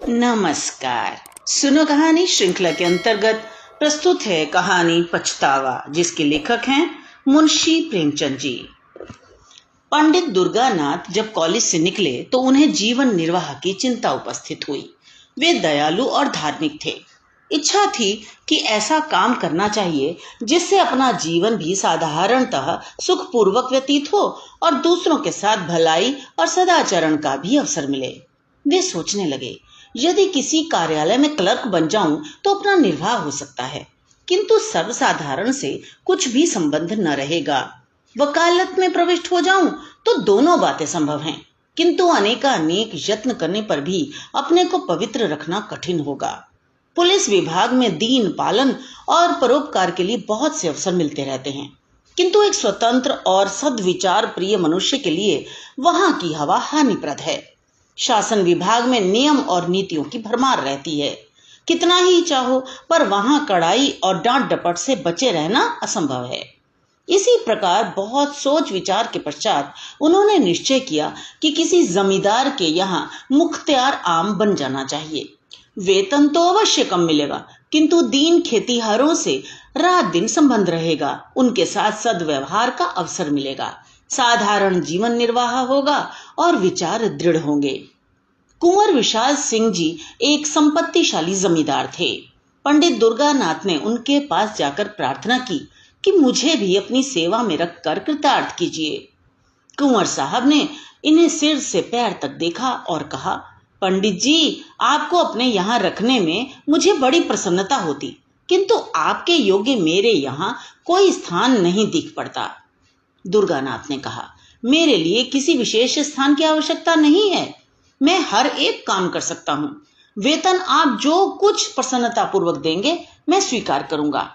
नमस्कार। सुनो कहानी श्रृंखला के अंतर्गत प्रस्तुत है कहानी पछतावा, जिसके लेखक हैं मुंशी प्रेमचंद जी। पंडित दुर्गानाथ जब कॉलेज से निकले तो उन्हें जीवन निर्वाह की चिंता उपस्थित हुई। वे दयालु और धार्मिक थे। इच्छा थी कि ऐसा काम करना चाहिए जिससे अपना जीवन भी साधारणतः सुखपूर्वक व्यतीत हो और दूसरों के साथ भलाई और सदाचरण का भी अवसर मिले। वे सोचने लगे, यदि किसी कार्यालय में क्लर्क बन जाऊं तो अपना निर्वाह हो सकता है, किंतु सर्वसाधारण से कुछ भी संबंध न रहेगा। वकालत में प्रविष्ट हो जाऊं तो दोनों बातें संभव हैं, किंतु अनेकानेक यत्न करने पर भी अपने को पवित्र रखना कठिन होगा। पुलिस विभाग में दीन पालन और परोपकार के लिए बहुत से अवसर मिलते रहते हैं, किंतु एक स्वतंत्र और सद्विचार प्रिय मनुष्य के लिए वहां की हवा हानिप्रद है। शासन विभाग में नियम और नीतियों की भरमार रहती है। कितना ही चाहो पर वहां कड़ाई और डांट डपट से बचे रहना असंभव है। इसी प्रकार बहुत सोच विचार के पश्चात उन्होंने निश्चय किया कि किसी जमींदार के यहाँ मुख्तियार आम बन जाना चाहिए। वेतन तो अवश्य कम मिलेगा, किंतु दीन खेतीहरों से रात दिन संबंध रहेगा, उनके साथ सद्व्यवहार का अवसर मिलेगा, साधारण जीवन निर्वाह होगा और विचार दृढ़ होंगे। कुंवर विशाल सिंह जी एक संपत्तिशाली जमींदार थे। पंडित दुर्गानाथ ने उनके पास जाकर प्रार्थना की कि मुझे भी अपनी सेवा में रखकर कृतार्थ कीजिए। कुंवर साहब ने इन्हें सिर से पैर तक देखा और कहा, पंडित जी, आपको अपने यहाँ रखने में मुझे बड़ी प्रसन्नता होती, किंतु आपके योग्य मेरे यहाँ कोई स्थान नहीं दिख पड़ता। दुर्गानाथ ने कहा, मेरे लिए किसी विशेष स्थान की आवश्यकता नहीं है, मैं हर एक काम कर सकता हूँ। वेतन आप जो कुछ प्रसन्नता पूर्वक देंगे मैं स्वीकार करूंगा।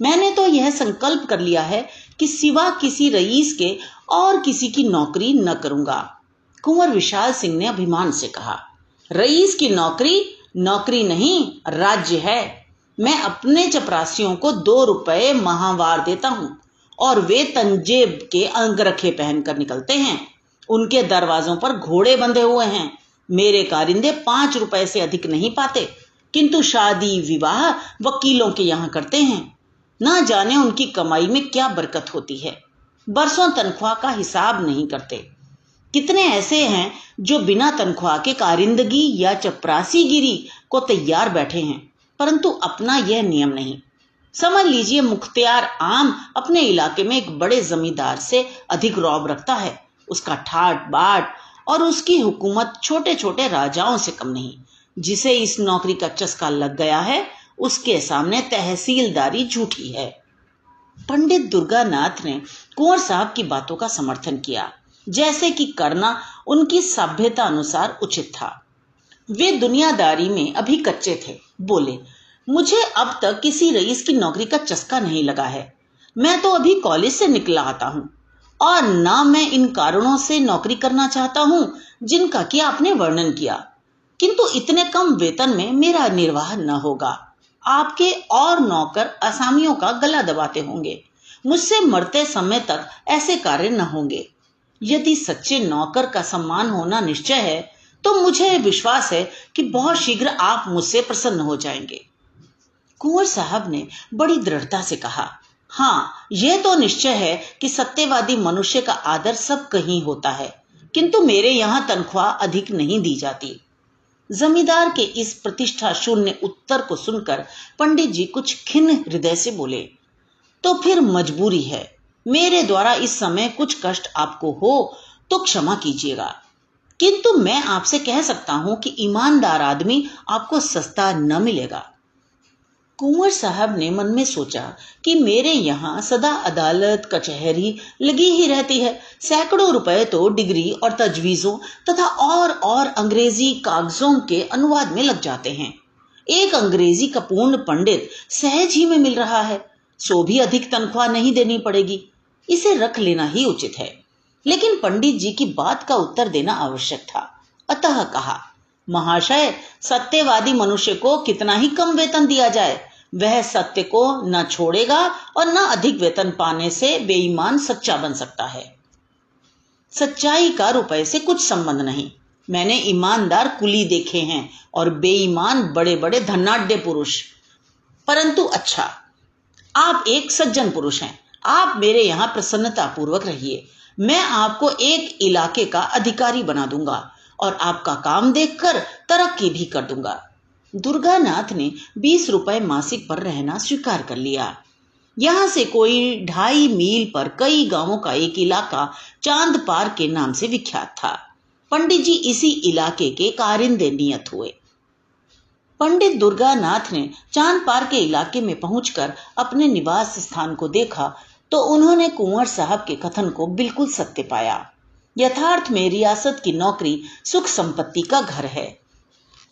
मैंने तो यह संकल्प कर लिया है कि सिवा किसी रईस के और किसी की नौकरी न करूंगा। कुंवर विशाल सिंह ने अभिमान से कहा, रईस की नौकरी नौकरी नहीं, राज्य है। मैं अपने चपरासियों को 2 रुपए माहवार देता हूँ और वे तंजेब के अंगरखे पहनकर निकलते हैं। उनके दरवाजों पर घोड़े बंधे हुए हैं। मेरे कारिंदे 5 रुपए से अधिक नहीं पाते, किंतु शादी विवाह वकीलों के यहाँ करते हैं। ना जाने उनकी कमाई में क्या बरकत होती है। बरसों तनख्वाह का हिसाब नहीं करते। कितने ऐसे हैं जो बिना तनख्वाह के कारिंदगी या चपरासीगिरी को तैयार बैठे हैं, परंतु अपना यह नियम नहीं। समझ लीजिए, मुख्तियार आम अपने इलाके में एक बड़े जमींदार से अधिक रौब रखता है। उसका ठाट बाट और उसकी हुकूमत छोटे छोटे राजाओं से कम नहीं। जिसे इस नौकरी का चस्का लग गया है, उसके सामने तहसीलदारी झूठी है। पंडित दुर्गानाथ ने कुंवर साहब की बातों का समर्थन किया, जैसे कि करना उनकी सभ्यता अनुसार उचित था। वे दुनियादारी में अभी कच्चे थे। बोले, मुझे अब तक किसी रईस की नौकरी का चस्का नहीं लगा है। मैं तो अभी कॉलेज से निकला आता हूँ और ना मैं इन कारणों से नौकरी करना चाहता हूँ जिनका कि आपने वर्णन किया, किंतु इतने कम वेतन में मेरा निर्वाह न होगा। आपके और नौकर असामियों का गला दबाते होंगे। मुझसे मरते समय तक ऐसे कार्य न होंगे। यदि सच्चे नौकर का सम्मान होना निश्चय है तो मुझे विश्वास है कि बहुत शीघ्र आप मुझसे प्रसन्न हो जाएंगे। कुंवर साहब ने बड़ी दृढ़ता से कहा, हाँ, यह तो निश्चय है कि सत्यवादी मनुष्य का आदर सब कहीं होता है, किंतु मेरे यहाँ तनख्वाह अधिक नहीं दी जाती। जमींदार के इस प्रतिष्ठा शून्य उत्तर को सुनकर पंडित जी कुछ खिन्न हृदय से बोले, तो फिर मजबूरी है। मेरे द्वारा इस समय कुछ कष्ट आपको हो तो क्षमा कीजिएगा, किंतु मैं आपसे कह सकता हूं कि ईमानदार आदमी आपको सस्ता न मिलेगा। कुंवर साहब ने मन में सोचा कि मेरे यहाँ सदा अदालत कचहरी लगी ही रहती है। सैकड़ों रुपए तो डिग्री और तजवीजों तथा और अंग्रेजी कागजों के अनुवाद में लग जाते हैं। एक अंग्रेजी का पूर्ण पंडित सहज ही में मिल रहा है, सो भी अधिक तनख्वाह नहीं देनी पड़ेगी। इसे रख लेना ही उचित है। लेकिन पंडित जी की बात का उत्तर देना आवश्यक था, अतः कहा, महाशय, सत्यवादी मनुष्य को कितना ही कम वेतन दिया जाए, वह सत्य को न छोड़ेगा और न अधिक वेतन पाने से बेईमान सच्चा बन सकता है। सच्चाई का रुपए से कुछ संबंध नहीं। मैंने ईमानदार कुली देखे हैं और बेईमान बड़े बड़े धनाढ्य पुरुष, परंतु अच्छा, आप एक सज्जन पुरुष हैं। आप मेरे यहाँ प्रसन्नता पूर्वक रहिए। मैं आपको एक इलाके का अधिकारी बना दूंगा और आपका काम देखकर तरक्की भी कर दूंगा। दुर्गानाथ ने 20 रुपए मासिक पर रहना स्वीकार कर लिया। यहाँ से कोई 2.5 मील पर कई गांवों का एक इलाका चांद पार के नाम से विख्यात था। पंडित जी इसी इलाके के कारिंदे नियत हुए। पंडित दुर्गानाथ ने चांद पार के इलाके में पहुंचकर अपने निवास स्थान को देखा तो उन्होंने कुंवर साहब के कथन को बिल्कुल सत्य पाया। यथार्थ में रियासत की नौकरी सुख संपत्ति का घर है।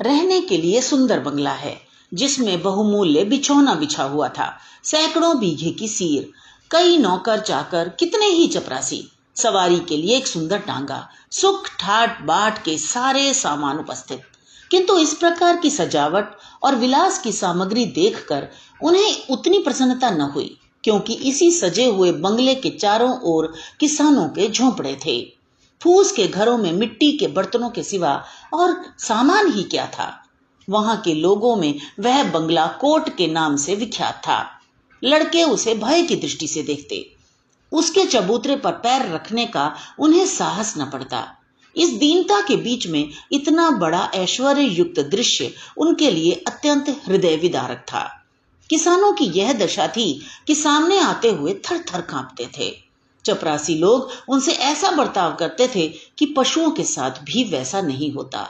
रहने के लिए सुंदर बंगला है जिसमें बहुमूल्य बिछौना बिछा हुआ था, सैकड़ों बीघे की सीर, कई नौकर चाकर, कितने ही चपरासी, सवारी के लिए एक सुंदर टांगा, सुख ठाट बाट के सारे सामान उपस्थित। किंतु इस प्रकार की सजावट और विलास की सामग्री देखकर उन्हें उतनी प्रसन्नता न हुई, क्योंकि इसी सजे हुए बंगले के चारों ओर किसानों के झोंपड़े थे। फूस के घरों में मिट्टी के बर्तनों के सिवा और सामान ही क्या था। वहां के लोगों में वह बंगला कोट के नाम से विख्यात था। लड़के उसे भय की दृष्टि से देखते। उसके चबूतरे पर पैर रखने का उन्हें साहस न पड़ता। इस दीनता के बीच में इतना बड़ा ऐश्वर्य युक्त दृश्य उनके लिए अत्यंत हृदय विदारक था। किसानों की यह दशा थी कि सामने आते हुए थर थर कांपते थे। चपरासी लोग उनसे ऐसा बर्ताव करते थे कि पशुओं के साथ भी वैसा नहीं होता।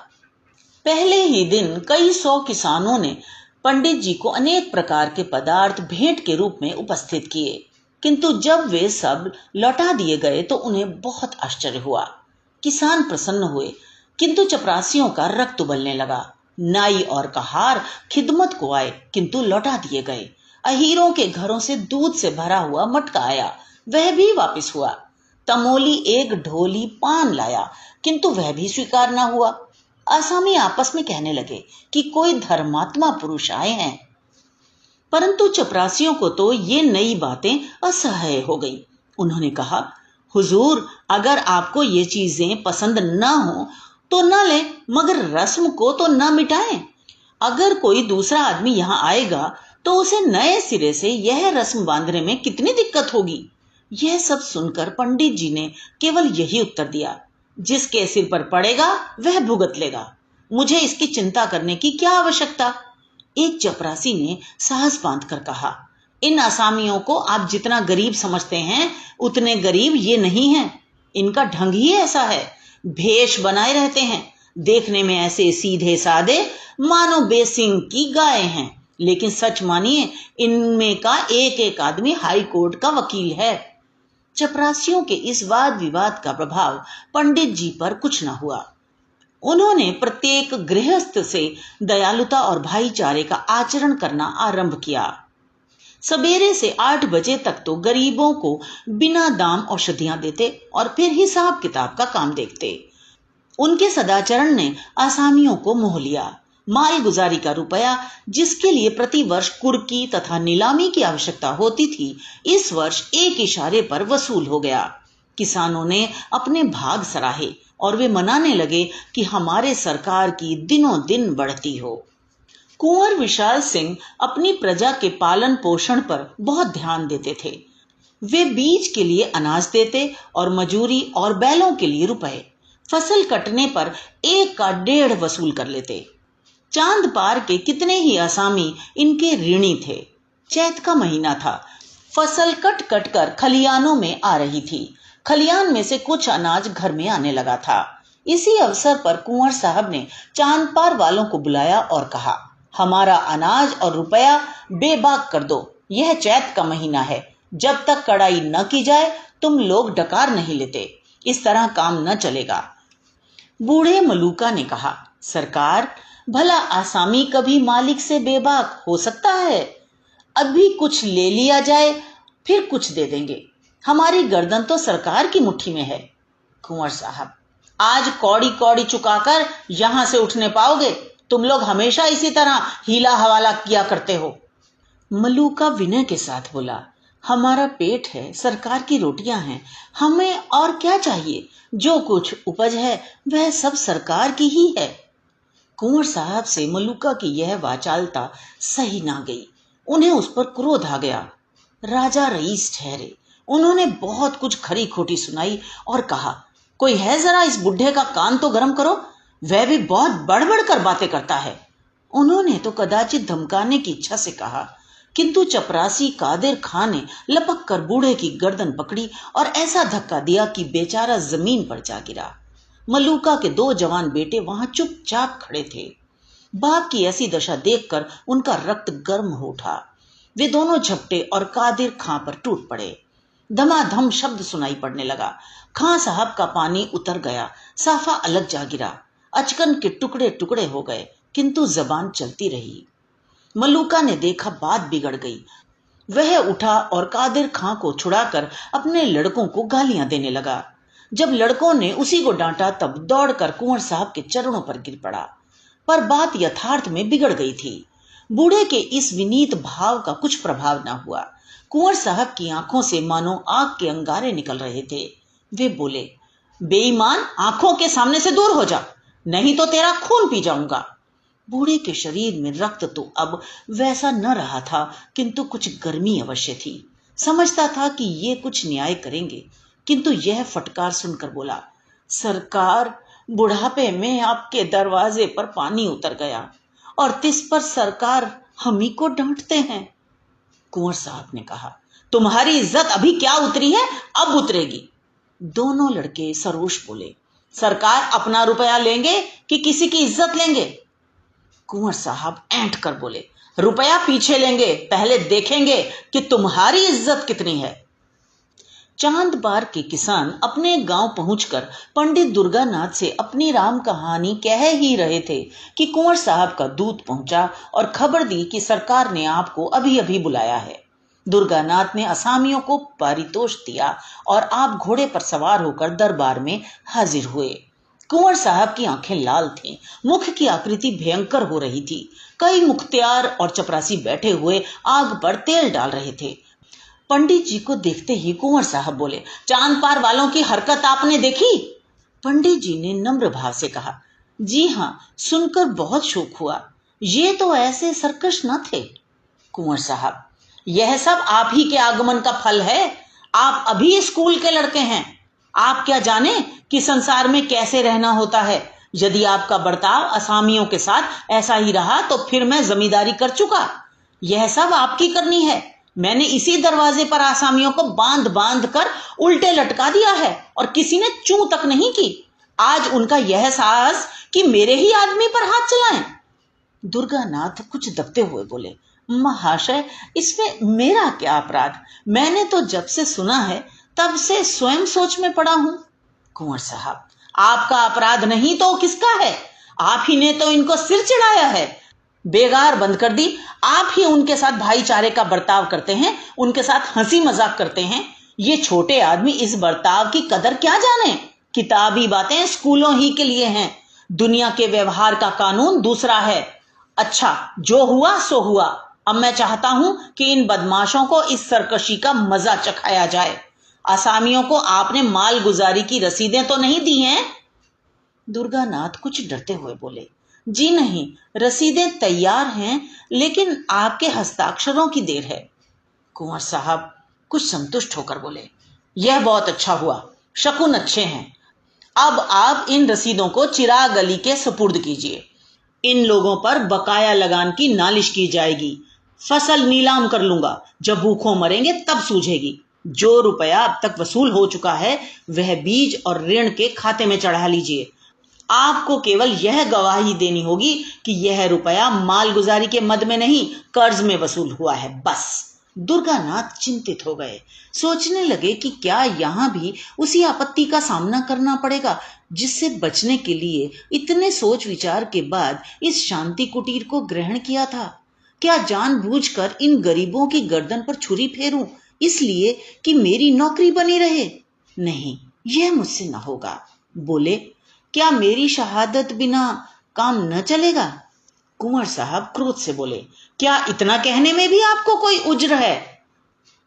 पहले ही दिन कई 100 किसानों ने पंडित जी को अनेक प्रकार के पदार्थ भेंट के रूप में उपस्थित किए, किंतु जब वे सब लौटा दिए गए तो उन्हें बहुत आश्चर्य हुआ। किसान प्रसन्न हुए, किंतु चपरासियों का रक्त उबलने लगा। नाई और कहार खिदमत को आए, किंतु लौटा दिए गए। अहीरों के घरों से दूध से भरा हुआ मटका आया, वह भी वापस हुआ। तमोली एक ढोली पान लाया, किंतु वह भी स्वीकार न हुआ। आसामी आपस में कहने लगे कि कोई धर्मात्मा पुरुष आए हैं, परंतु चपरासियों को तो ये नई बातें असह्य हो गई। उन्होंने कहा, हुजूर, अगर आपको ये चीजें पसंद न हो तो न लें, मगर रस्म को तो न मिटाएं। अगर कोई दूसरा आदमी यहाँ आएगा तो उसे नए सिरे से यह रस्म बांधने में कितनी दिक्कत होगी। यह सब सुनकर पंडित जी ने केवल यही उत्तर दिया, जिसके सिर पर पड़ेगा वह भुगत लेगा, मुझे इसकी चिंता करने की क्या आवश्यकता। एक चपरासी ने साहस बांधकर कहा, इन असामियों को आप जितना गरीब समझते हैं उतने गरीब ये नहीं हैं। इनका ढंग ही ऐसा है, भेष बनाए रहते हैं, देखने में ऐसे सीधे साधे मानो बेसिंग की गाय हैं, लेकिन सच मानिए इनमें का एक एक आदमी हाई कोर्ट का वकील है। चपरासियों के इस वाद विवाद का प्रभाव पंडित जी पर कुछ न हुआ। उन्होंने प्रत्येक गृहस्थ से दयालुता और भाईचारे का आचरण करना आरंभ किया। सवेरे से 8 बजे तक तो गरीबों को बिना दाम औषधियां देते और फिर हिसाब किताब का काम देखते। उनके सदाचरण ने आसामियों को मोह लिया। माल गुजारी का रुपया, जिसके लिए प्रति वर्ष कुर्की तथा नीलामी की आवश्यकता होती थी, इस वर्ष एक इशारे पर वसूल हो गया। किसानों ने अपने भाग सराहे और वे मनाने लगे कि हमारे सरकार की दिनों दिन बढ़ती हो। कुंवर विशाल सिंह अपनी प्रजा के पालन पोषण पर बहुत ध्यान देते थे। वे बीज के लिए अनाज देते और मजूरी और बैलों के लिए रुपए। फसल कटने पर 1 का 1.5 वसूल कर लेते। चांद पार के कितने ही आसामी इनके ऋणी थे। चैत का महीना था। फसल कट कट कर खलियानों में आ रही थी। खलियान में से कुछ अनाज घर में आने लगा था। इसी अवसर पर कुंवर साहब ने चांद पार वालों को बुलाया और कहा, हमारा अनाज और रुपया बेबाक कर दो। यह चैत का महीना है, जब तक कड़ाई न की जाए तुम लोग डकार नहीं लेते। इस तरह काम न चलेगा। बूढ़े मलूका ने कहा, सरकार, भला आसामी कभी मालिक से बेबाक हो सकता है? अभी कुछ ले लिया जाए, फिर कुछ दे देंगे। हमारी गर्दन तो सरकार की मुट्ठी में है। कुंवर साहब, आज कौड़ी कौड़ी चुकाकर यहां से उठने पाओगे? तुम लोग हमेशा इसी तरह हीला हवाला किया करते हो। मलूका विनय के साथ बोला, हमारा पेट है, सरकार की रोटियां हैं, हमें और क्या चाहिए? जो कुछ उपज है वह सब सरकार की ही है। कुंवर साहब से मलूका की यह वाचालता सही ना गई। उन्हें उस पर क्रोध आ गया। राजा रईस ठहरे। उन्होंने बहुत कुछ खरी खोटी सुनाई और कहा, कोई है जरा इस बुढ़े का कान तो गर्म करो, वह भी बहुत बढ़ बढ़ कर बातें करता है। उन्होंने तो कदाचित धमकाने की इच्छा से कहा, किंतु चपरासी कादिर खां ने लपक कर बूढ़े की गर्दन पकड़ी और ऐसा धक्का दिया कि बेचारा जमीन पर जा गिरा। मलूका के 2 जवान बेटे वहां चुपचाप खड़े थे। बाप की ऐसी दशा देखकर उनका रक्त गर्म हो उठा। वे दोनों झपटे और कादिर खां पर टूट पड़े। धमाधम शब्द सुनाई पड़ने लगा। खां साहब का पानी उतर गया, साफा अलग जा गिरा। अचकन के टुकड़े टुकड़े हो गए, किंतु जबान चलती रही। मलूका ने देखा बात बिगड़ गई। वह उठा और कादिर खां को छुड़ाकर अपने लड़कों को गालियां देने लगा। जब लड़कों ने उसी को डांटा तब दौड़कर कुंवर साहब के चरणों पर गिर पड़ा। पर बात यथार्थ में बिगड़ गई थी। बूढ़े के इस विनीत भाव का कुछ प्रभाव न हुआ। कुंवर साहब की आंखों से मानो आग के अंगारे निकल रहे थे। वे बोले, बेईमान, आंखों के सामने से दूर हो जा, नहीं तो तेरा खून पी जाऊंगा। बूढ़े के शरीर में रक्त तो अब वैसा न रहा था, किंतु कुछ गर्मी अवश्य थी। समझता था कि ये कुछ न्याय करेंगे, किंतु यह फटकार सुनकर बोला, सरकार, बुढ़ापे में आपके दरवाजे पर पानी उतर गया और तिस पर सरकार हम ही को डांटते हैं। कुंवर साहब ने कहा, तुम्हारी इज्जत अभी क्या उतरी है, अब उतरेगी। दोनों लड़के सरोष बोले, सरकार अपना रुपया लेंगे कि किसी की इज्जत लेंगे? कुंवर साहब ऐंठ कर बोले, रुपया पीछे लेंगे, पहले देखेंगे कि तुम्हारी इज्जत कितनी है। चांद बार के किसान अपने गांव पहुंचकर पंडित दुर्गानाथ से अपनी राम कहानी कह ही रहे थे कि कुंवर साहब का दूत पहुंचा और खबर दी कि सरकार ने आपको अभी अभी बुलाया है। दुर्गानाथ ने असामियों को पारितोष दिया और आप घोड़े पर सवार होकर दरबार में हाजिर हुए। कुंवर साहब की आंखें लाल थीं, मुख की आकृति भयंकर हो रही थी। कई मुख्तियार और चपरासी बैठे हुए आग पर तेल डाल रहे थे। पंडित जी को देखते ही कुंवर साहब बोले, चांद पार वालों की हरकत आपने देखी? पंडित जी ने नम्र भाव से कहा, जी हाँ, सुनकर बहुत शोक हुआ। ये तो ऐसे सरकश न थे। कुंवर साहब, यह सब आप ही के आगमन का फल है। आप अभी स्कूल के लड़के हैं। आप क्या जाने कि संसार में कैसे रहना होता है। यदि आपका बर्ताव असामियों के साथ ऐसा ही रहा तो फिर मैं जमींदारी कर चुका। यह सब आपकी करनी है। मैंने इसी दरवाजे पर आसामियों को बांध बांध कर उल्टे लटका दिया है और किसी ने चूं तक नहीं की। आज उनका यह साहस कि मेरे ही आदमी पर हाथ चलाएं। दुर्गानाथ कुछ दबते हुए बोले, महाशय, इसमें मेरा क्या अपराध? मैंने तो जब से सुना है तब से स्वयं सोच में पड़ा हूं। कुंवर साहब, आपका अपराध नहीं तो किसका है? आप ही ने तो इनको सिर चढ़ाया है, बेगार बंद कर दी। आप ही उनके साथ भाईचारे का बर्ताव करते हैं, उनके साथ हंसी मजाक करते हैं। ये छोटे आदमी इस बर्ताव की कदर क्या जाने? किताबी बातें स्कूलों ही के लिए हैं, दुनिया के व्यवहार का कानून दूसरा है। अच्छा, जो हुआ सो हुआ। अब मैं चाहता हूं कि इन बदमाशों को इस सरकशी का मजा चखाया जाए। आसामियों को आपने माल गुजारी की रसीदें तो नहीं दी हैं? दुर्गानाथ कुछ डरते हुए बोले, जी नहीं, रसीदें तैयार हैं, लेकिन आपके हस्ताक्षरों की देर है। कुंवर साहब कुछ संतुष्ट होकर बोले, यह बहुत अच्छा हुआ, शकुन अच्छे हैं। अब आप इन रसीदों को चिराग अली के सुपुर्द कीजिए। इन लोगों पर बकाया लगान की नालिश की जाएगी। फसल नीलाम कर लूंगा, जब भूखों मरेंगे तब सूझेगी। जो रुपया अब तक वसूल हो चुका है वह बीज और ऋण के खाते में चढ़ा लीजिए। आपको केवल यह गवाही देनी होगी कि यह रुपया मालगुजारी के मद में नहीं, कर्ज में वसूल हुआ है, बस। दुर्गानाथ चिंतित हो गए। सोचने लगे कि क्या यहां भी उसी आपत्ति का सामना करना पड़ेगा जिससे बचने के लिए इतने सोच विचार के बाद इस शांति कुटीर को ग्रहण किया था। क्या जानबूझकर इन गरीबों की गर्दन पर छुरी फेरूं इसलिए कि मेरी नौकरी बनी रहे? नहीं, यह मुझसे न होगा। बोले, क्या मेरी शहादत बिना काम न चलेगा? कुंवर साहब क्रोध से बोले, क्या इतना कहने में भी आपको कोई उज्र है?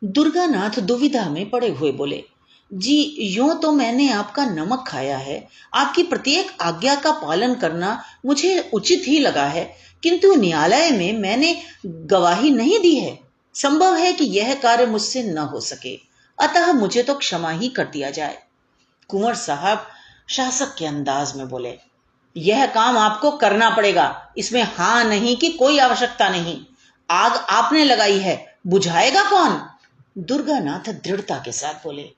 दुर्गानाथ दुविधा में पड़े हुए बोले, जी यूं तो मैंने आपका नमक खाया है, आपकी प्रत्येक आज्ञा का पालन करना मुझे उचित ही लगा है, किंतु न्यायालय में मैंने गवाही नहीं दी है। संभव है कि यह कार्य मुझसे न हो सके, अतः मुझे तो क्षमा ही कर दिया जाए। कुंवर साहब शासक के अंदाज में बोले, यह काम आपको करना पड़ेगा, इसमें हां नहीं की कोई आवश्यकता नहीं। आग आपने लगाई है, बुझाएगा कौन? दुर्गानाथ दृढ़ता के साथ बोले,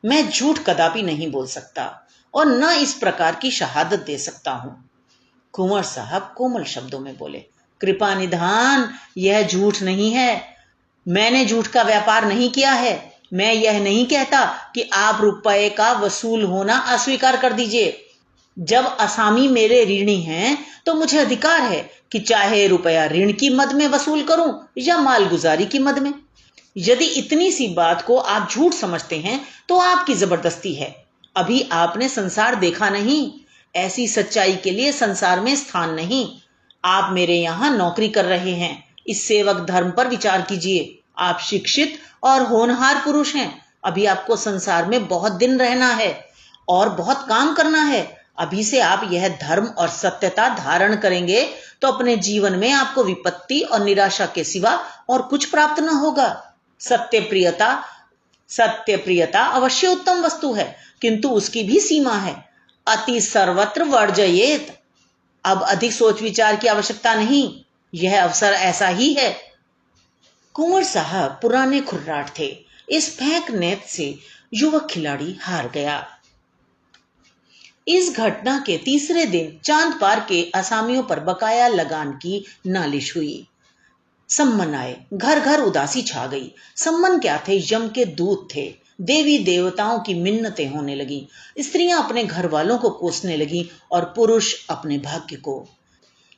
मैं झूठ कदापि नहीं बोल सकता और न इस प्रकार की शहादत दे सकता हूं। कुंवर साहब कोमल शब्दों में बोले, कृपा निधान, यह झूठ नहीं है, मैंने झूठ का व्यापार नहीं किया है। मैं यह नहीं कहता कि आप रुपए का वसूल होना अस्वीकार कर दीजिए। जब असामी मेरे ऋणी हैं तो मुझे अधिकार है कि चाहे रुपया ऋण की मद में वसूल करूं या मालगुजारी की मद में। यदि इतनी सी बात को आप झूठ समझते हैं तो आपकी जबरदस्ती है। अभी आपने संसार देखा नहीं, ऐसी सच्चाई के लिए संसार में स्थान नहीं। आप मेरे यहां नौकरी कर रहे हैं, इस सेवक धर्म पर विचार कीजिए। आप शिक्षित और होनहार पुरुष हैं, अभी आपको संसार में बहुत दिन रहना है और बहुत काम करना है। अभी से आप यह धर्म और सत्यता धारण करेंगे तो अपने जीवन में आपको विपत्ति और निराशा के सिवा और कुछ प्राप्त न होगा। सत्य प्रियता अवश्य उत्तम वस्तु है, किंतु उसकी भी सीमा है। अति सर्वत्र वर्जयेत। अब अधिक सोच विचार की आवश्यकता नहीं, यह अवसर ऐसा ही है। कुंवर साहब पुराने खुर्राट थे, इस फेंक नेत से युवक खिलाड़ी हार गया। इस घटना के तीसरे दिन चांद पार के असामियों पर बकाया लगान की नालिश हुई। सम्मन आए, घर घर उदासी छा गई। सम्मन क्या थे, यम के दूत थे। देवी देवताओं की मिन्नतें होने लगी, स्त्रियां अपने घर वालों को कोसने लगी और पुरुष अपने भाग्य को।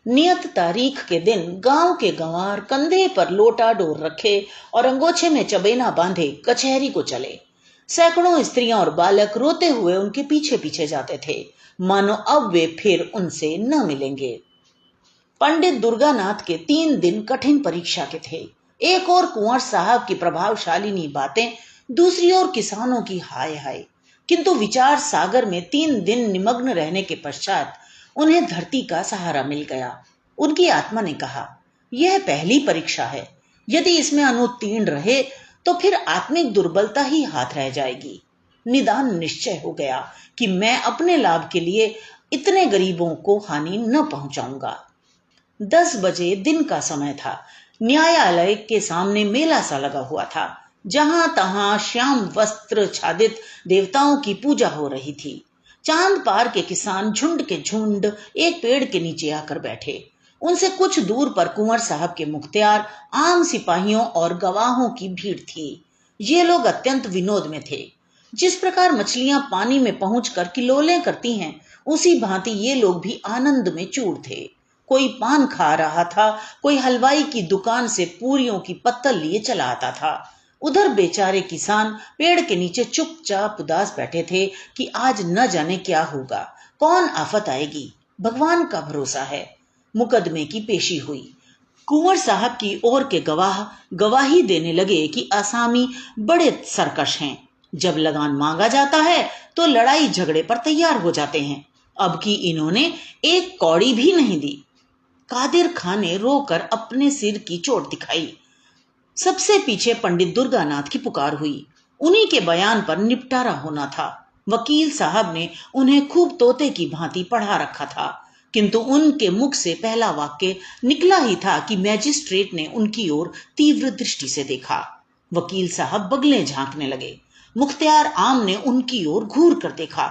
नियत तारीख के दिन गांव के गंवार कंधे पर लोटा डोर रखे और अंगोछे में चबेना बांधे कचहरी को चले। सैकड़ों स्त्रियां और बालक रोते हुए उनके पीछे पीछे जाते थे, मानो अब वे फिर उनसे न मिलेंगे। पंडित दुर्गानाथ के 3 दिन कठिन परीक्षा के थे। एक और कुंवर साहब की प्रभावशालिनी बातें, दूसरी ओर किसानों की हाय हाय। किंतु विचार सागर में 3 दिन निमग्न रहने के पश्चात उन्हें धरती का सहारा मिल गया। उनकी आत्मा ने कहा, यह पहली परीक्षा है, यदि इसमें अनुत्तीर्ण रहे तो फिर आत्मिक दुर्बलता ही हाथ रह जाएगी। निदान निश्चय हो गया कि मैं अपने लाभ के लिए इतने गरीबों को हानि न पहुंचाऊंगा। 10 बजे दिन का समय था। न्यायालय के सामने मेला सा लगा हुआ था, जहां तहां श्याम वस्त्र छादित देवताओं की पूजा हो रही थी। चांद पार के किसान झुंड के झुंड एक पेड़ के नीचे आकर बैठे। उनसे कुछ दूर पर कुंवर साहब के मुख्तियार, आम सिपाहियों और गवाहों की भीड़ थी। ये लोग अत्यंत विनोद में थे। जिस प्रकार मछलियां पानी में पहुंचकर किलोलें करती हैं, उसी भांति ये लोग भी आनंद में चूर थे। कोई पान खा रहा था, कोई हलवाई की दुकान से पूरियों की पत्तल लिए चला आता था। उधर बेचारे किसान पेड़ के नीचे चुपचाप उदास बैठे थे कि आज न जाने क्या होगा, कौन आफत आएगी, भगवान का भरोसा है। मुकदमे की पेशी हुई। कुंवर साहब की ओर के गवाह गवाही देने लगे कि आसामी बड़े सरकश हैं। जब लगान मांगा जाता है तो लड़ाई झगड़े पर तैयार हो जाते हैं। अब की इन्होंने एक कौड़ी भी नहीं दी। कादिर खान ने रोकर अपने सिर की चोट दिखाई। सबसे पीछे पंडित दुर्गानाथ की पुकार हुई। उन्हीं के बयान पर निपटारा होना था। वकील साहब ने उन्हें खूब तोते की भांति पढ़ा रखा था, किंतु उनके मुख से पहला वाक्य निकला ही था कि मैजिस्ट्रेट ने उनकी ओर तीव्र दृष्टि से देखा। वकील साहब बगलें झांकने लगे। मुख्तियार आम ने उनकी ओर घूर कर देखा।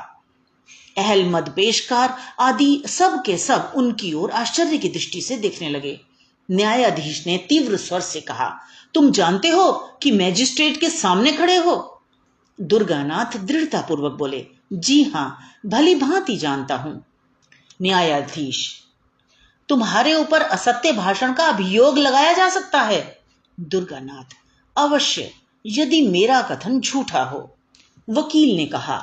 अहलमद पेशकार आदि सब के सब उनकी ओर आश्चर्य की दृष्टि से देखने लगे। न्यायाधीश ने तीव्र स्वर से कहा, तुम जानते हो कि मैजिस्ट्रेट के सामने खड़े हो? दुर्गानाथ दृढ़तापूर्वक बोले, जी हां, भली भांति जानता हूं। न्यायाधीश, तुम्हारे ऊपर असत्य भाषण का अभियोग लगाया जा सकता है। दुर्गानाथ, अवश्य, यदि मेरा कथन झूठा हो। वकील ने कहा,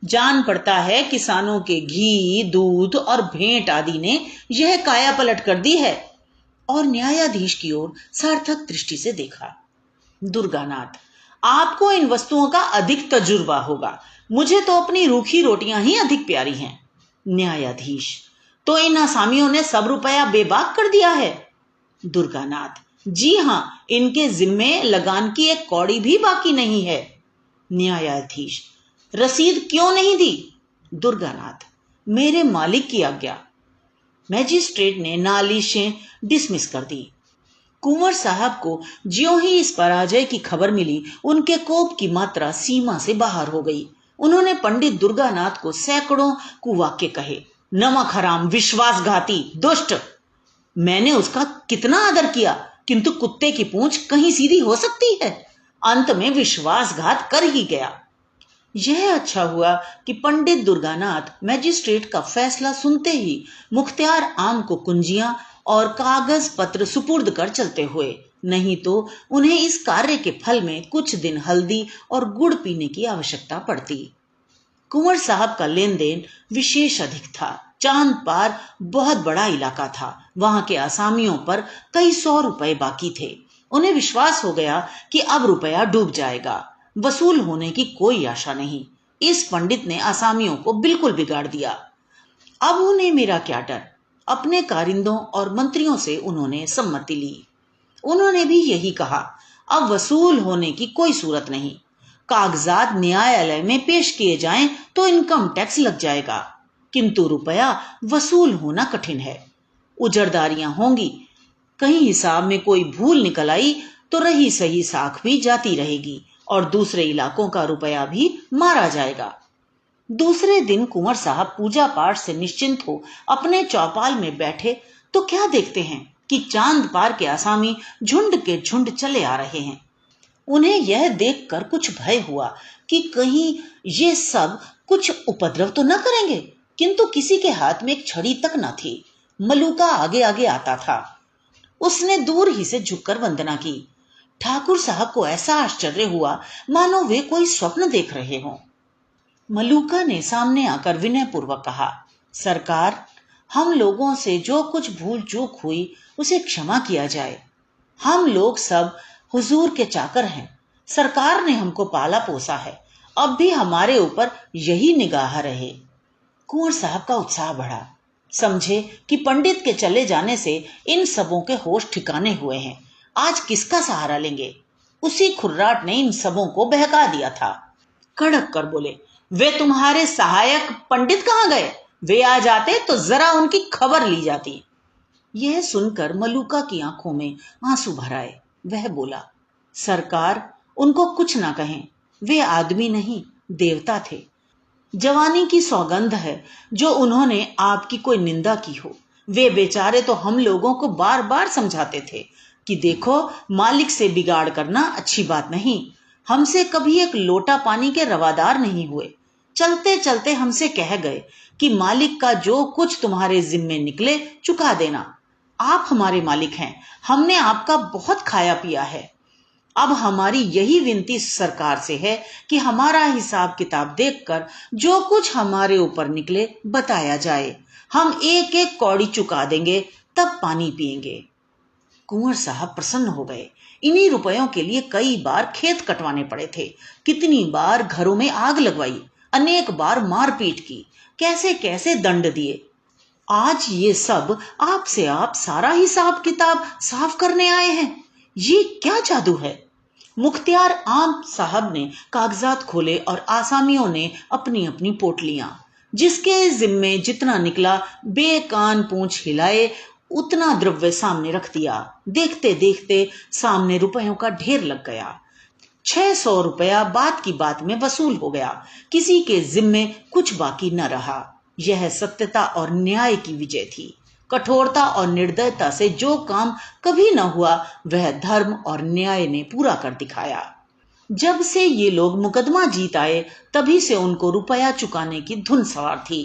जान पड़ता है किसानों के घी, दूध और भेंट आदि ने यह काया पलट कर दी है। और न्यायाधीश की ओर सार्थक दृष्टि से देखा। दुर्गानाथ, आपको इन वस्तुओं का अधिक तजुर्बा होगा, मुझे तो अपनी रूखी रोटियां ही अधिक प्यारी हैं। न्यायाधीश, तो इन असामियों ने सब रुपया बेबाक कर दिया है? दुर्गानाथ, जी हां, इनके जिम्मे लगान की एक कौड़ी भी बाकी नहीं है। न्यायाधीश, रसीद क्यों नहीं दी? दुर्गानाथ, मेरे मालिक की आज्ञा। मैजिस्ट्रेट ने नालिशें डिसमिस कर दी। कुंवर साहब को ज्यों ही इस पराजय की खबर मिली, उनके कोप की मात्रा सीमा से बाहर हो गई। उन्होंने पंडित दुर्गानाथ को सैकड़ों कुवाक्य कहे। नमक हराम, विश्वासघाती, दुष्ट। मैंने उसका कितना आदर किया, किंतु कुत्ते की पूंछ कहीं सीधी हो सकती है? अंत में विश्वासघात कर ही गया। यह अच्छा हुआ कि पंडित दुर्गानाथ मैजिस्ट्रेट का फैसला सुनते ही मुख्तियार आम को कुंजियां और कागज पत्र सुपुर्द कर चलते हुए, नहीं तो उन्हें इस कार्य के फल में कुछ दिन हल्दी और गुड़ पीने की आवश्यकता पड़ती। कुंवर साहब का लेन देन विशेष अधिक था। चांद पार बहुत बड़ा इलाका था। वहां के आसामियों पर कई 100 रुपए बाकी थे। उन्हें विश्वास हो गया कि अब रुपया डूब जाएगा, वसूल होने की कोई आशा नहीं। इस पंडित ने आसामियों को बिल्कुल बिगाड़ दिया। अब उन्हें मेरा क्या डर? अपने कारिंदों और मंत्रियों से उन्होंने सम्मति ली। उन्होंने भी यही कहा, अब वसूल होने की कोई सूरत नहीं। कागजात न्यायालय में पेश किए जाएं तो इनकम टैक्स लग जाएगा, किंतु रुपया वसूल होना कठिन है। उजरदारियां होंगी, कहीं हिसाब में कोई भूल निकल आई तो रही सही साख भी जाती रहेगी और दूसरे इलाकों का रुपया भी मारा जाएगा। दूसरे दिन कुंवर साहब पूजा पाठ से निश्चिंत हो अपने चौपाल में बैठे तो क्या देखते हैं कि चांद पार के आसामी झुंड के झुंड चले आ रहे हैं। उन्हें यह देखकर कुछ भय हुआ कि कहीं ये सब कुछ उपद्रव तो न करेंगे, किंतु किसी के हाथ में एक छड़ी तक न थी। मलूका आगे आगे आता था। उसने दूर ही से झुककर वंदना की। ठाकुर साहब को ऐसा आश्चर्य हुआ मानो वे कोई स्वप्न देख रहे हों। मलूका ने सामने आकर विनयपूर्वक कहा, सरकार, हम लोगों से जो कुछ भूल चूक हुई उसे क्षमा किया जाए। हम लोग सब हुजूर के चाकर हैं। सरकार ने हमको पाला पोसा है, अब भी हमारे ऊपर यही निगाह रहे। कुंवर साहब का उत्साह बढ़ा। समझे कि पंडित के चले जाने से इन सबों के होश ठिकाने हुए हैं। आज किसका सहारा लेंगे? उसी खुर्राट ने इन सबों को बहका दिया था। कड़क कर बोले, वे तुम्हारे सहायक पंडित कहाँ गए? वे आ जाते तो जरा उनकी खबर ली जाती। यह सुनकर मलूका की आंखों में आंसू भर आए। वह बोला, सरकार, उनको कुछ ना कहें, वे आदमी नहीं देवता थे। जवानी की सौगंध है जो उन्होंने आपकी कोई निंदा की हो। वे बेचारे तो हम लोगों को बार बार समझाते थे कि देखो, मालिक से बिगाड़ करना अच्छी बात नहीं। हमसे कभी एक लोटा पानी के रवादार नहीं हुए। चलते चलते हमसे कह गए कि मालिक का जो कुछ तुम्हारे जिम्मे निकले चुका देना। आप हमारे मालिक हैं, हमने आपका बहुत खाया पिया है। अब हमारी यही विनती सरकार से है कि हमारा हिसाब किताब देखकर जो कुछ हमारे ऊपर निकले बताया जाए। हम एक एक कौड़ी चुका देंगे, तब पानी पिएंगे। कुंवर साहब प्रसन्न हो गए। इन्हीं रुपयों के लिए कई बार खेत कटवाने पड़े थे, कितनी बार घरों में आग लगवाई, अनेक बार मारपीट की, कैसे कैसे दंड दिए। आज ये सब आपसे आप सारा हिसाब किताब साफ करने आए हैं। ये क्या जादू है? मुख्तियार आम साहब ने कागजात खोले और आसामियों ने अपनी अपनी पोटलियां, जिसके जिम्मे जितना निकला बेकान पूंछ हिलाए उतना द्रव्य सामने रख दिया। देखते देखते सामने रुपयों का ढेर लग गया। 600 रुपया बात की बात में वसूल हो गया। किसी के जिम्मे कुछ बाकी न रहा। यह सत्यता और न्याय की विजय थी। कठोरता और निर्दयता से जो काम कभी न हुआ, वह धर्म और न्याय ने पूरा कर दिखाया। जब से ये लोग मुकदमा जीत आए, तभी से उनको रुपया चुकाने की धुन सवार थी।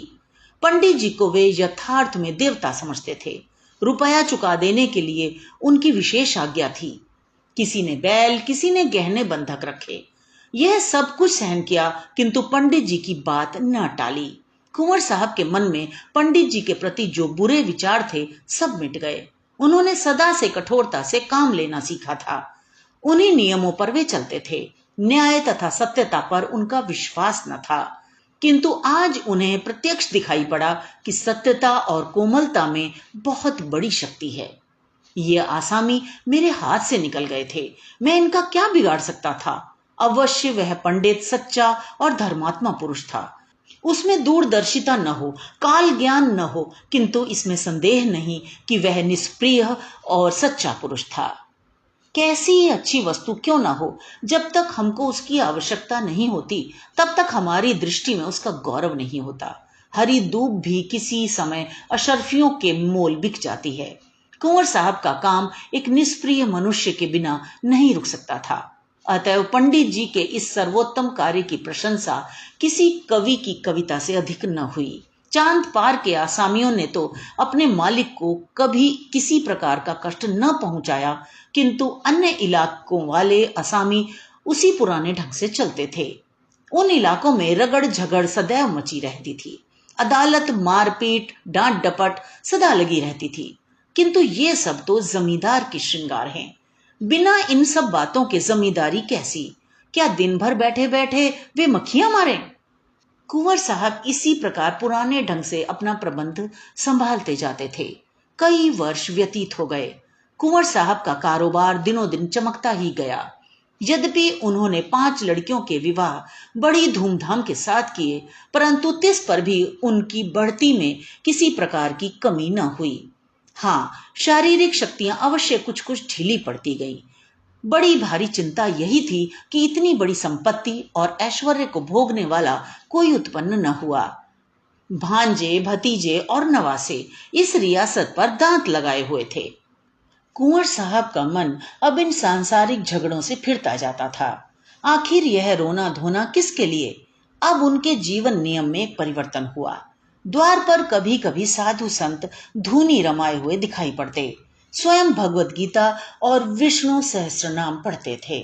पंडित जी को वे यथार्थ में देवता समझते थे। रुपया चुका देने के लिए उनकी विशेष आज्ञा थी। किसी ने बैल, किसी ने गहने बंधक रखे। यह सब कुछ सहन किया, किंतु पंडित जी की बात न टाली। कुंवर साहब के मन में पंडित जी के प्रति जो बुरे विचार थे, सब मिट गए। उन्होंने सदा से कठोरता से काम लेना सीखा था। उन्हीं नियमों पर वे चलते थे। न्याय तथा सत्यता पर उनका विश्वास न था, किंतु आज उन्हें प्रत्यक्ष दिखाई पड़ा कि सत्यता और कोमलता में बहुत बड़ी शक्ति है। ये आसामी मेरे हाथ से निकल गए थे, मैं इनका क्या बिगाड़ सकता था। अवश्य वह पंडित सच्चा और धर्मात्मा पुरुष था। उसमें दूरदर्शिता न हो, काल ज्ञान न हो, किंतु इसमें संदेह नहीं कि वह निष्प्रिय और सच्चा पुरुष था। कैसी अच्छी वस्तु क्यों ना हो, जब तक हमको उसकी आवश्यकता नहीं होती तब तक हमारी दृष्टि में उसका गौरव नहीं होता। हरी दूब भी किसी समय अशर्फियों के मोल बिक जाती है। कुंवर साहब का काम एक निष्प्रिय मनुष्य के बिना नहीं रुक सकता था। अतएव पंडित जी के इस सर्वोत्तम कार्य की प्रशंसा किसी कवि की कविता से अधिक न हुई। चांद पार के आसामियों ने तो अपने मालिक को कभी किसी प्रकार का कष्ट न पहुंचाया, किंतु अन्य इलाकों वाले आसामी उसी पुराने ढंग से चलते थे। उन इलाकों में रगड़ झगड़ सदैव मची रहती थी। अदालत, मारपीट, डांट डपट सदा लगी रहती थी। किंतु ये सब तो जमींदार के श्रृंगार हैं। बिना इन सब बातों के जमींदारी कैसी? क्या दिन भर बैठे बैठे वे मक्खियां मारें? कुंवर साहब इसी प्रकार पुराने ढंग से अपना प्रबंध संभालते जाते थे। कई वर्ष व्यतीत हो गए। कुंवर साहब का कारोबार दिनों दिन चमकता ही गया। यद्यपि उन्होंने 5 लड़कियों के विवाह बड़ी धूमधाम के साथ किए, परंतु तिस पर भी उनकी बढ़ती में किसी प्रकार की कमी न हुई। हाँ, शारीरिक शक्तियां अवश्य कुछ कुछ ढीली पड़ती गईं। बड़ी भारी चिंता यही थी कि इतनी बड़ी संपत्ति और ऐश्वर्य को भोगने वाला कोई उत्पन्न न हुआ। भांजे, भतीजे और नवासे इस रियासत पर दांत लगाए हुए थे। कुंवर साहब का मन अब इन सांसारिक झगड़ों से फिरता जाता था। आखिर यह रोना धोना किसके लिए? अब उनके जीवन नियम में एक परिवर्तन हुआ। द्वार पर कभी कभी साधु संत धूनी रमाए हुए दिखाई पड़ते, स्वयं भगवत गीता और विष्णु सहस्त्रनाम पढ़ते थे।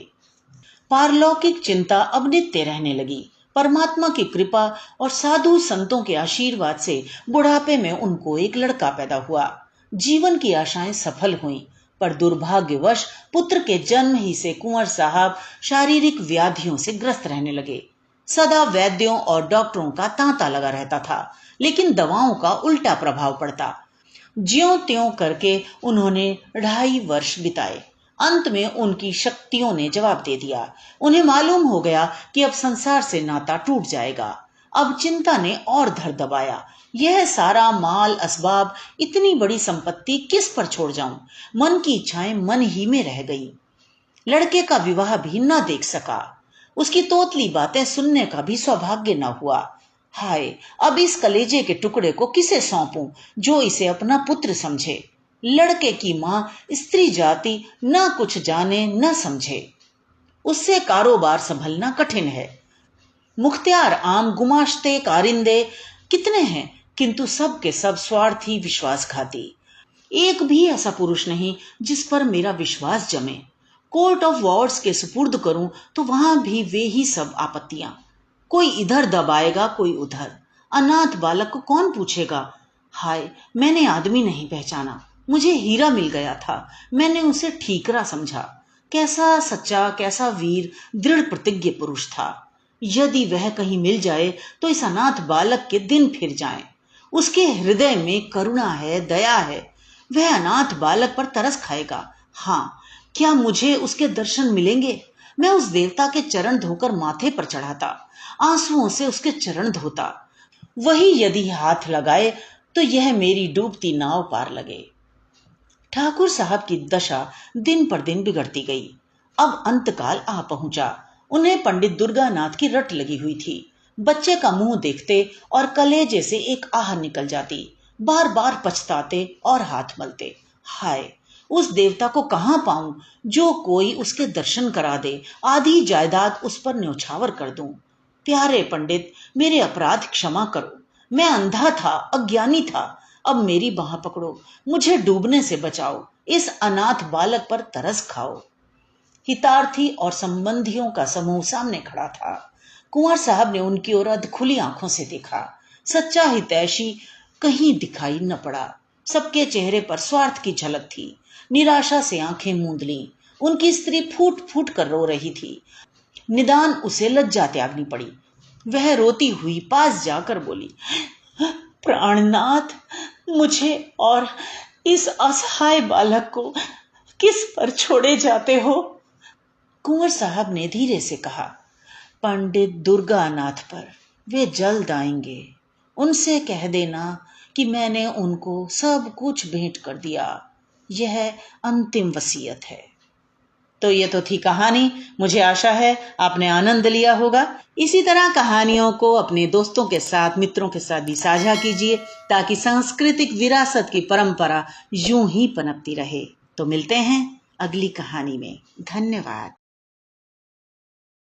पारलौकिक चिंता अब नित्य रहने लगी। परमात्मा की कृपा और साधु संतों के आशीर्वाद से बुढ़ापे में उनको एक लड़का पैदा हुआ। जीवन की आशाएं सफल हुईं, पर दुर्भाग्यवश पुत्र के जन्म ही से कुंवर साहब शारीरिक व्याधियों से ग्रस्त रहने लगे। सदा वैद्यों और डॉक्टरों का तांता लगा रहता था, लेकिन दवाओं का उल्टा प्रभाव पड़ता। ज्यों त्यों करके उन्होंने 2.5 वर्ष बिताए। अंत में उनकी शक्तियों ने जवाब दे दिया। उन्हें मालूम हो गया कि अब संसार से नाता टूट जाएगा। अब चिंता ने और धर दबाया। यह सारा माल असबाब, इतनी बड़ी संपत्ति किस पर छोड़ जाऊं? मन की इच्छाएं मन ही में रह गई। लड़के का विवाह भी न देख सका। उसकी तोतली बातें सुनने का भी सौभाग्य न हुआ। हाय, अब इस कलेजे के टुकड़े को किसे सौंपूं जो इसे अपना पुत्र समझे? लड़के की मां स्त्री जाति न कुछ जाने न समझे। उससे कारोबार संभलना कठिन है। मुख्तियार आम, गुमाश्ते, कारिंदे कितने हैं, किंतु सब के सब स्वार्थी, विश्वासघाती। एक भी ऐसा पुरुष नहीं जिस पर मेरा विश्वास जमे। कोर्ट ऑफ वार्ड्स के सुपुर्द करूं तो वहां भी वे ही सब आपत्तियां। कोई इधर दबाएगा, कोई उधर। अनाथ बालक को कौन पूछेगा? हाय, मैंने आदमी नहीं पहचाना। मुझे हीरा मिल गया था, मैंने उसे ठीकरा समझा। कैसा सच्चा, कैसा वीर, दृढ़ प्रतिज्ञ पुरुष था। यदि वह कहीं मिल जाए तो इस अनाथ बालक के दिन फिर जाएं। उसके हृदय में करुणा है, दया है। वह अनाथ बालक पर तरस खाएगा। हाँ, क्या मुझे उसके दर्शन मिलेंगे? मैं उस देवता के चरण धोकर माथे पर चढ़ाता, आंसुओं से उसके चरण धोता। वही यदि हाथ लगाए तो यह मेरी डूबती नाव पार लगे। ठाकुर साहब की दशा दिन पर दिन बिगड़ती गई। अब अंतकाल आ पहुंचा। उन्हें पंडित दुर्गानाथ की रट लगी हुई थी। बच्चे का मुंह देखते और कलेजे से एक आह निकल जाती। बार बार पछताते और हाथ मलते। हाय, उस देवता को कहां पाऊं जो कोई उसके दर्शन करा दे, आधी जायदाद उस पर न्यौछावर कर दूं। प्यारे पंडित, मेरे अपराध क्षमा करो। मैं अंधा था, अज्ञानी था। अब मेरी बाह पकड़ो, मुझे डूबने से बचाओ। इस अनाथ बालक पर तरस खाओ। हितार्थी और संबंधियों का समूह सामने खड़ा था। कुंवर साहब ने उनकी ओर अधखुली आंखों से देखा। सच्चा हितैषी कहीं दिखाई न पड़ा। सबके चेहरे पर स्वार्थ की झलक थी। निराशा से आंखें मूंद लीं। उनकी स्त्री फूट फूट कर रो रही थी। निदान उसे लज्जा त्यागनी पड़ी। वह रोती हुई पास जाकर बोली, प्राणनाथ, मुझे और इस असहाय बालक को किस पर छोड़े जाते हो? कुंवर साहब ने धीरे से कहा, पंडित दुर्गानाथ पर। वे जल्द आएंगे। उनसे कह देना कि मैंने उनको सब कुछ भेंट कर दिया। यह अंतिम वसीयत है। तो ये तो थी कहानी। मुझे आशा है आपने आनंद लिया होगा। इसी तरह कहानियों को अपने दोस्तों के साथ, मित्रों के साथ भी साझा कीजिए, ताकि सांस्कृतिक विरासत की परंपरा यूं ही पनपती रहे। तो मिलते हैं अगली कहानी में। धन्यवाद।